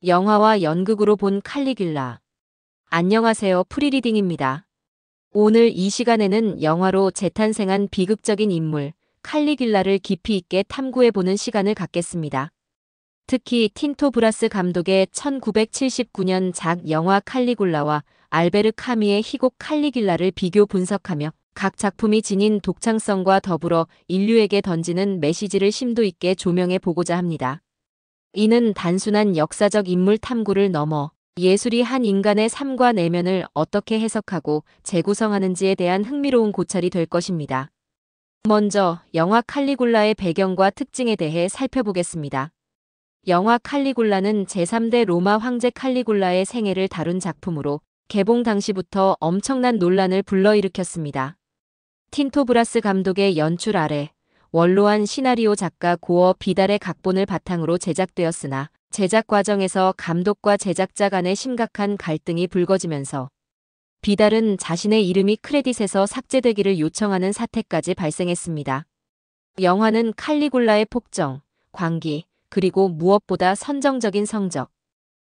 영화와 연극으로 본 칼리귤라. 안녕하세요. 프리리딩입니다. 오늘 이 시간에는 영화로 재탄생한 비극적인 인물, 칼리귤라를 깊이 있게 탐구해보는 시간을 갖겠습니다. 특히 틴토 브라스 감독의 1979년 작 영화 칼리굴라와 알베르 카미의 희곡 칼리귤라를 비교 분석하며 각 작품이 지닌 독창성과 더불어 인류에게 던지는 메시지를 심도 있게 조명해 보고자 합니다. 이는 단순한 역사적 인물 탐구를 넘어 예술이 한 인간의 삶과 내면을 어떻게 해석하고 재구성하는지에 대한 흥미로운 고찰이 될 것입니다. 먼저 영화 칼리굴라의 배경과 특징에 대해 살펴보겠습니다. 영화 칼리굴라는 제3대 로마 황제 칼리굴라의 생애를 다룬 작품으로 개봉 당시부터 엄청난 논란을 불러일으켰습니다. 틴토 브라스 감독의 연출 아래 원로한 시나리오 작가 고어 비달의 각본을 바탕으로 제작되었으나 제작 과정에서 감독과 제작자 간의 심각한 갈등이 불거지면서 비달은 자신의 이름이 크레딧에서 삭제되기를 요청하는 사태까지 발생했습니다. 영화는 칼리굴라의 폭정, 광기, 그리고 무엇보다 선정적인 성적,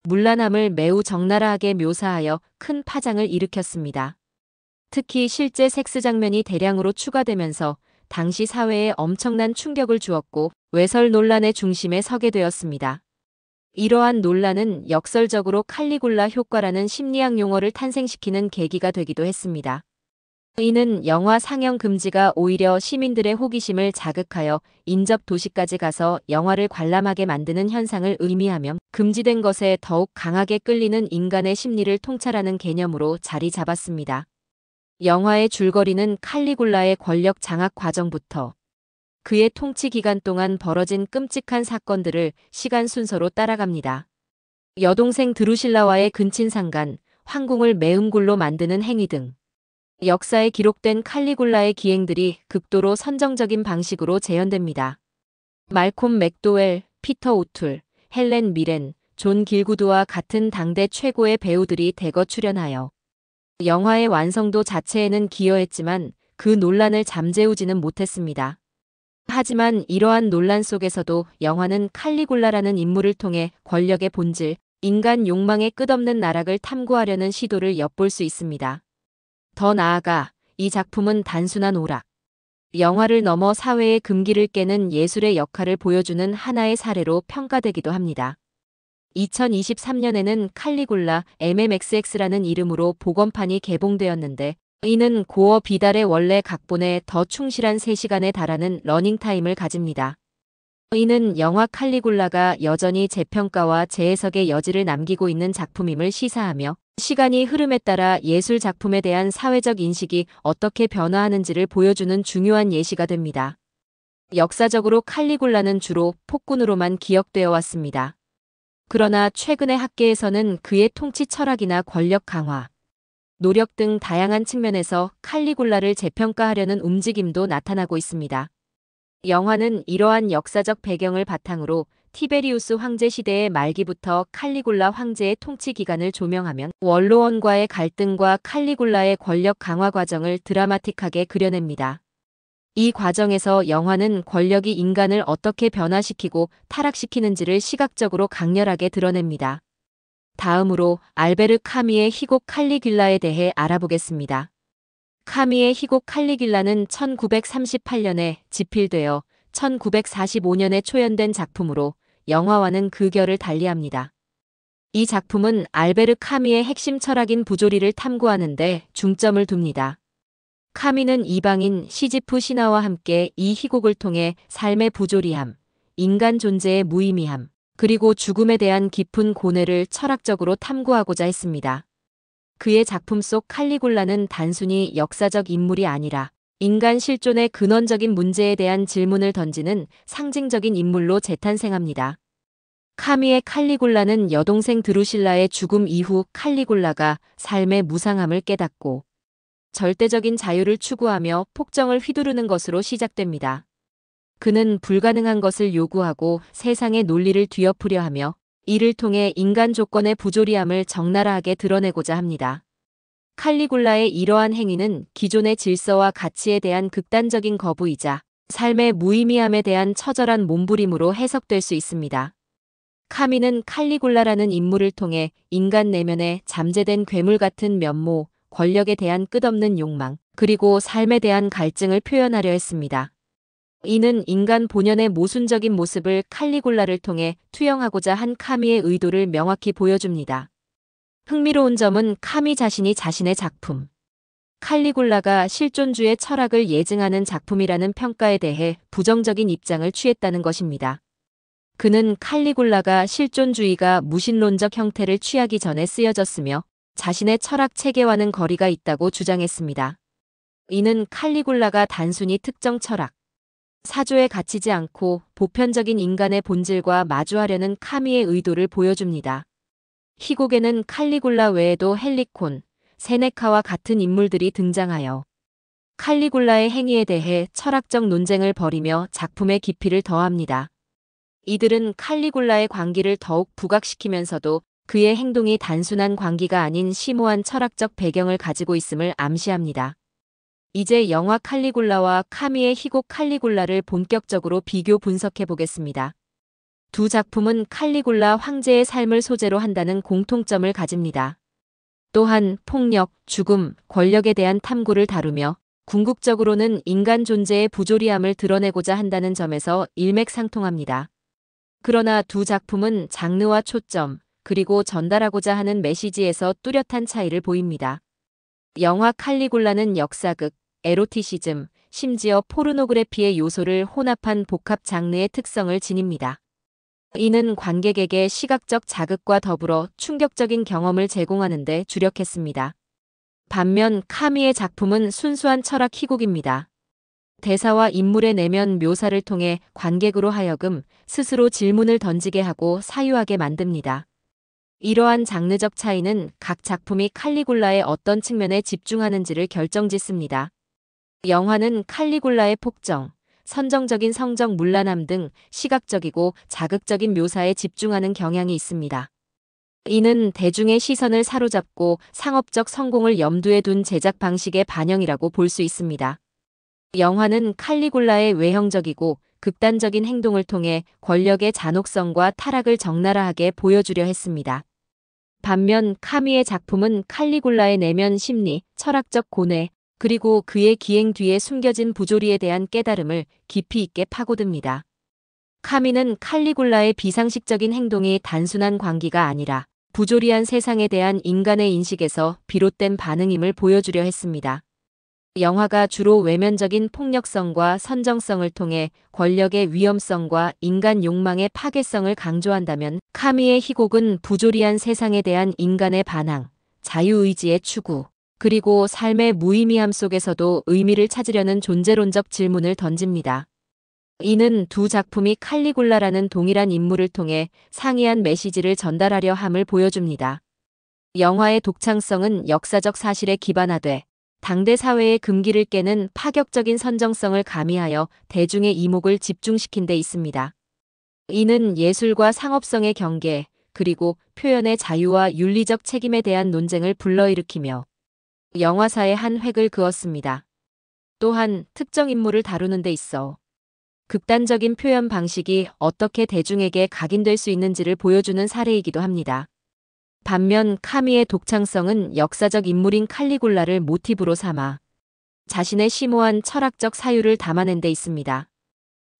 문란함을 매우 적나라하게 묘사하여 큰 파장을 일으켰습니다. 특히 실제 섹스 장면이 대량으로 추가되면서 당시 사회에 엄청난 충격을 주었고 외설 논란의 중심에 서게 되었습니다. 이러한 논란은 역설적으로 칼리굴라 효과라는 심리학 용어를 탄생시키는 계기가 되기도 했습니다. 이는 영화 상영 금지가 오히려 시민들의 호기심을 자극하여 인접 도시까지 가서 영화를 관람하게 만드는 현상을 의미하며 금지된 것에 더욱 강하게 끌리는 인간의 심리를 통찰하는 개념으로 자리 잡았습니다. 영화의 줄거리는 칼리굴라의 권력 장악 과정부터 그의 통치 기간 동안 벌어진 끔찍한 사건들을 시간 순서로 따라갑니다. 여동생 드루실라와의 근친상간, 황궁을 매음굴로 만드는 행위 등 역사에 기록된 칼리굴라의 기행들이 극도로 선정적인 방식으로 재현됩니다. 말콤 맥도웰, 피터 오툴, 헬렌 미렌, 존 길구드와 같은 당대 최고의 배우들이 대거 출연하여 영화의 완성도 자체에는 기여했지만 그 논란을 잠재우지는 못했습니다. 하지만 이러한 논란 속에서도 영화는 칼리굴라라는 인물을 통해 권력의 본질, 인간 욕망의 끝없는 나락을 탐구하려는 시도를 엿볼 수 있습니다. 더 나아가 이 작품은 단순한 오락, 영화를 넘어 사회의 금기를 깨는 예술의 역할을 보여주는 하나의 사례로 평가되기도 합니다. 2023년에는 칼리굴라 MMXX라는 이름으로 복원판이 개봉되었는데 이는 고어 비달의 원래 각본에 더 충실한 3시간에 달하는 러닝타임을 가집니다. 이는 영화 칼리굴라가 여전히 재평가와 재해석의 여지를 남기고 있는 작품임을 시사하며 시간이 흐름에 따라 예술 작품에 대한 사회적 인식이 어떻게 변화하는지를 보여주는 중요한 예시가 됩니다. 역사적으로 칼리굴라는 주로 폭군으로만 기억되어 왔습니다. 그러나 최근의 학계에서는 그의 통치 철학이나 권력 강화, 노력 등 다양한 측면에서 칼리굴라를 재평가하려는 움직임도 나타나고 있습니다. 영화는 이러한 역사적 배경을 바탕으로 티베리우스 황제 시대의 말기부터 칼리굴라 황제의 통치 기간을 조명하면 원로원과의 갈등과 칼리굴라의 권력 강화 과정을 드라마틱하게 그려냅니다. 이 과정에서 영화는 권력이 인간을 어떻게 변화시키고 타락시키는지를 시각적으로 강렬하게 드러냅니다. 다음으로 알베르 카미의 희곡 칼리귤라에 대해 알아보겠습니다. 카미의 희곡 칼리귤라는 1938년에 집필되어 1945년에 초연된 작품으로 영화와는 그 결을 달리합니다. 이 작품은 알베르 카미의 핵심 철학인 부조리를 탐구하는 데 중점을 둡니다. 카미는 이방인 시지프 신화와 함께 이 희곡을 통해 삶의 부조리함, 인간 존재의 무의미함, 그리고 죽음에 대한 깊은 고뇌를 철학적으로 탐구하고자 했습니다. 그의 작품 속 칼리굴라는 단순히 역사적 인물이 아니라 인간 실존의 근원적인 문제에 대한 질문을 던지는 상징적인 인물로 재탄생합니다. 카미의 칼리굴라는 여동생 드루실라의 죽음 이후 칼리굴라가 삶의 무상함을 깨닫고 절대적인 자유를 추구하며 폭정을 휘두르는 것으로 시작됩니다. 그는 불가능한 것을 요구하고 세상의 논리를 뒤엎으려 하며 이를 통해 인간 조건의 부조리함을 적나라하게 드러내고자 합니다. 칼리굴라의 이러한 행위는 기존의 질서와 가치에 대한 극단적인 거부이자 삶의 무의미함에 대한 처절한 몸부림으로 해석될 수 있습니다. 카미는 칼리굴라라는 인물을 통해 인간 내면의 잠재된 괴물 같은 면모, 권력에 대한 끝없는 욕망, 그리고 삶에 대한 갈증을 표현하려 했습니다. 이는 인간 본연의 모순적인 모습을 칼리굴라를 통해 투영하고자 한 카미의 의도를 명확히 보여줍니다. 흥미로운 점은 카미 자신이 자신의 작품, 칼리굴라가 실존주의 철학을 예증하는 작품이라는 평가에 대해 부정적인 입장을 취했다는 것입니다. 그는 칼리굴라가 실존주의가 무신론적 형태를 취하기 전에 쓰여졌으며 자신의 철학 체계와는 거리가 있다고 주장했습니다. 이는 칼리굴라가 단순히 특정 철학, 사조에 갇히지 않고 보편적인 인간의 본질과 마주하려는 카미의 의도를 보여줍니다. 희곡에는 칼리굴라 외에도 헬리콘, 세네카와 같은 인물들이 등장하여 칼리굴라의 행위에 대해 철학적 논쟁을 벌이며 작품의 깊이를 더합니다. 이들은 칼리굴라의 광기를 더욱 부각시키면서도 그의 행동이 단순한 광기가 아닌 심오한 철학적 배경을 가지고 있음을 암시합니다. 이제 영화 칼리굴라와 카미의 희곡 칼리굴라를 본격적으로 비교 분석해 보겠습니다. 두 작품은 칼리굴라 황제의 삶을 소재로 한다는 공통점을 가집니다. 또한 폭력, 죽음, 권력에 대한 탐구를 다루며 궁극적으로는 인간 존재의 부조리함을 드러내고자 한다는 점에서 일맥상통합니다. 그러나 두 작품은 장르와 초점, 그리고 전달하고자 하는 메시지에서 뚜렷한 차이를 보입니다. 영화 칼리굴라는 역사극, 에로티시즘, 심지어 포르노그래피의 요소를 혼합한 복합 장르의 특성을 지닙니다. 이는 관객에게 시각적 자극과 더불어 충격적인 경험을 제공하는 데 주력했습니다. 반면 카미의 작품은 순수한 철학 희곡입니다. 대사와 인물의 내면 묘사를 통해 관객으로 하여금 스스로 질문을 던지게 하고 사유하게 만듭니다. 이러한 장르적 차이는 각 작품이 칼리굴라의 어떤 측면에 집중하는지를 결정짓습니다. 영화는 칼리굴라의 폭정, 선정적인 성적 문란함 등 시각적이고 자극적인 묘사에 집중하는 경향이 있습니다. 이는 대중의 시선을 사로잡고 상업적 성공을 염두에 둔 제작 방식의 반영이라고 볼 수 있습니다. 영화는 칼리굴라의 외형적이고 극단적인 행동을 통해 권력의 잔혹성과 타락을 적나라하게 보여주려 했습니다. 반면 카미의 작품은 칼리굴라의 내면 심리, 철학적 고뇌, 그리고 그의 기행 뒤에 숨겨진 부조리에 대한 깨달음을 깊이 있게 파고듭니다. 카미는 칼리굴라의 비상식적인 행동이 단순한 광기가 아니라 부조리한 세상에 대한 인간의 인식에서 비롯된 반응임을 보여주려 했습니다. 영화가 주로 외면적인 폭력성과 선정성을 통해 권력의 위험성과 인간 욕망의 파괴성을 강조한다면 카미의 희곡은 부조리한 세상에 대한 인간의 반항, 자유의지의 추구, 그리고 삶의 무의미함 속에서도 의미를 찾으려는 존재론적 질문을 던집니다. 이는 두 작품이 칼리굴라라는 동일한 인물을 통해 상이한 메시지를 전달하려 함을 보여줍니다. 영화의 독창성은 역사적 사실에 기반하되 당대 사회의 금기를 깨는 파격적인 선정성을 가미하여 대중의 이목을 집중시킨 데 있습니다. 이는 예술과 상업성의 경계, 그리고 표현의 자유와 윤리적 책임에 대한 논쟁을 불러일으키며 영화사의 한 획을 그었습니다. 또한 특정 인물을 다루는 데 있어 극단적인 표현 방식이 어떻게 대중에게 각인될 수 있는지를 보여주는 사례이기도 합니다. 반면 카미의 독창성은 역사적 인물인 칼리굴라를 모티브로 삼아 자신의 심오한 철학적 사유를 담아낸 데 있습니다.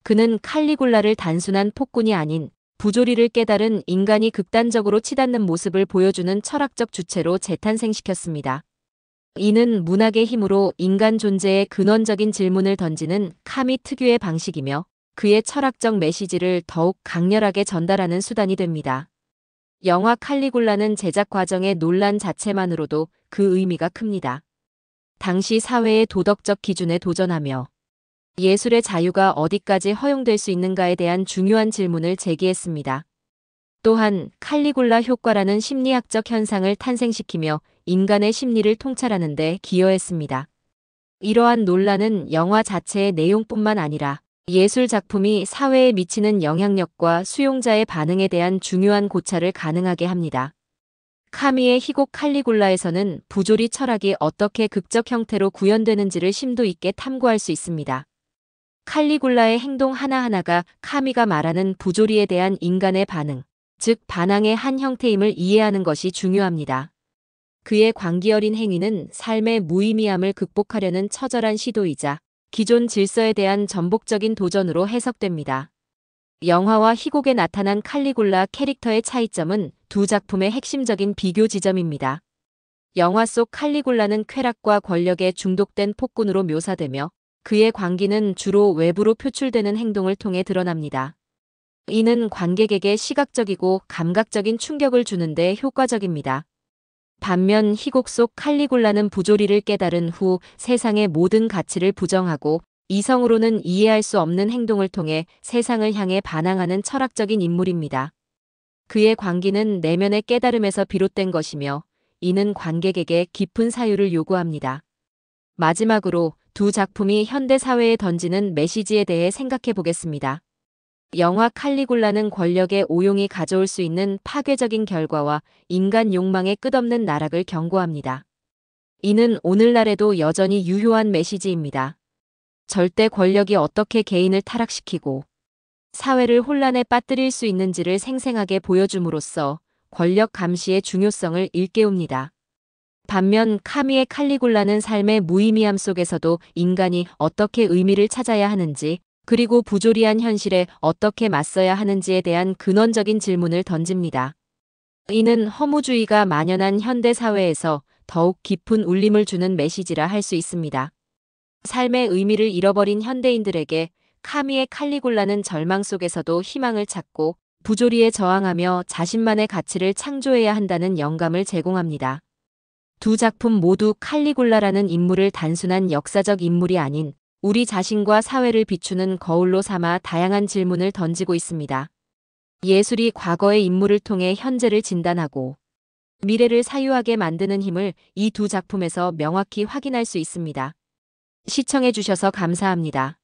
그는 칼리굴라를 단순한 폭군이 아닌 부조리를 깨달은 인간이 극단적으로 치닫는 모습을 보여주는 철학적 주체로 재탄생시켰습니다. 이는 문학의 힘으로 인간 존재의 근원적인 질문을 던지는 카미 특유의 방식이며 그의 철학적 메시지를 더욱 강렬하게 전달하는 수단이 됩니다. 영화 칼리굴라는 제작 과정의 논란 자체만으로도 그 의미가 큽니다. 당시 사회의 도덕적 기준에 도전하며 예술의 자유가 어디까지 허용될 수 있는가에 대한 중요한 질문을 제기했습니다. 또한 칼리굴라 효과라는 심리학적 현상을 탄생시키며 인간의 심리를 통찰하는 데 기여했습니다. 이러한 논란은 영화 자체의 내용뿐만 아니라 예술 작품이 사회에 미치는 영향력과 수용자의 반응에 대한 중요한 고찰을 가능하게 합니다. 카미의 희곡 칼리굴라에서는 부조리 철학이 어떻게 극적 형태로 구현되는지를 심도 있게 탐구할 수 있습니다. 칼리굴라의 행동 하나하나가 카미가 말하는 부조리에 대한 인간의 반응, 즉 반항의 한 형태임을 이해하는 것이 중요합니다. 그의 광기 어린 행위는 삶의 무의미함을 극복하려는 처절한 시도이자 기존 질서에 대한 전복적인 도전으로 해석됩니다. 영화와 희곡에 나타난 칼리굴라 캐릭터의 차이점은 두 작품의 핵심적인 비교 지점입니다. 영화 속 칼리굴라는 쾌락과 권력에 중독된 폭군으로 묘사되며 그의 광기는 주로 외부로 표출되는 행동을 통해 드러납니다. 이는 관객에게 시각적이고 감각적인 충격을 주는데 효과적입니다. 반면 희곡 속 칼리굴라는 부조리를 깨달은 후 세상의 모든 가치를 부정하고 이성으로는 이해할 수 없는 행동을 통해 세상을 향해 반항하는 철학적인 인물입니다. 그의 광기는 내면의 깨달음에서 비롯된 것이며 이는 관객에게 깊은 사유를 요구합니다. 마지막으로 두 작품이 현대 사회에 던지는 메시지에 대해 생각해 보겠습니다. 영화 칼리굴라는 권력의 오용이 가져올 수 있는 파괴적인 결과와 인간 욕망의 끝없는 나락을 경고합니다. 이는 오늘날에도 여전히 유효한 메시지입니다. 절대 권력이 어떻게 개인을 타락시키고 사회를 혼란에 빠뜨릴 수 있는지를 생생하게 보여줌으로써 권력 감시의 중요성을 일깨웁니다. 반면 카미의 칼리굴라는 삶의 무의미함 속에서도 인간이 어떻게 의미를 찾아야 하는지 그리고 부조리한 현실에 어떻게 맞서야 하는지에 대한 근원적인 질문을 던집니다. 이는 허무주의가 만연한 현대 사회에서 더욱 깊은 울림을 주는 메시지라 할 수 있습니다. 삶의 의미를 잃어버린 현대인들에게 카미의 칼리굴라는 절망 속에서도 희망을 찾고 부조리에 저항하며 자신만의 가치를 창조해야 한다는 영감을 제공합니다. 두 작품 모두 칼리굴라라는 인물을 단순한 역사적 인물이 아닌 우리 자신과 사회를 비추는 거울로 삼아 다양한 질문을 던지고 있습니다. 예술이 과거의 인물을 통해 현재를 진단하고 미래를 사유하게 만드는 힘을 이 두 작품에서 명확히 확인할 수 있습니다. 시청해주셔서 감사합니다.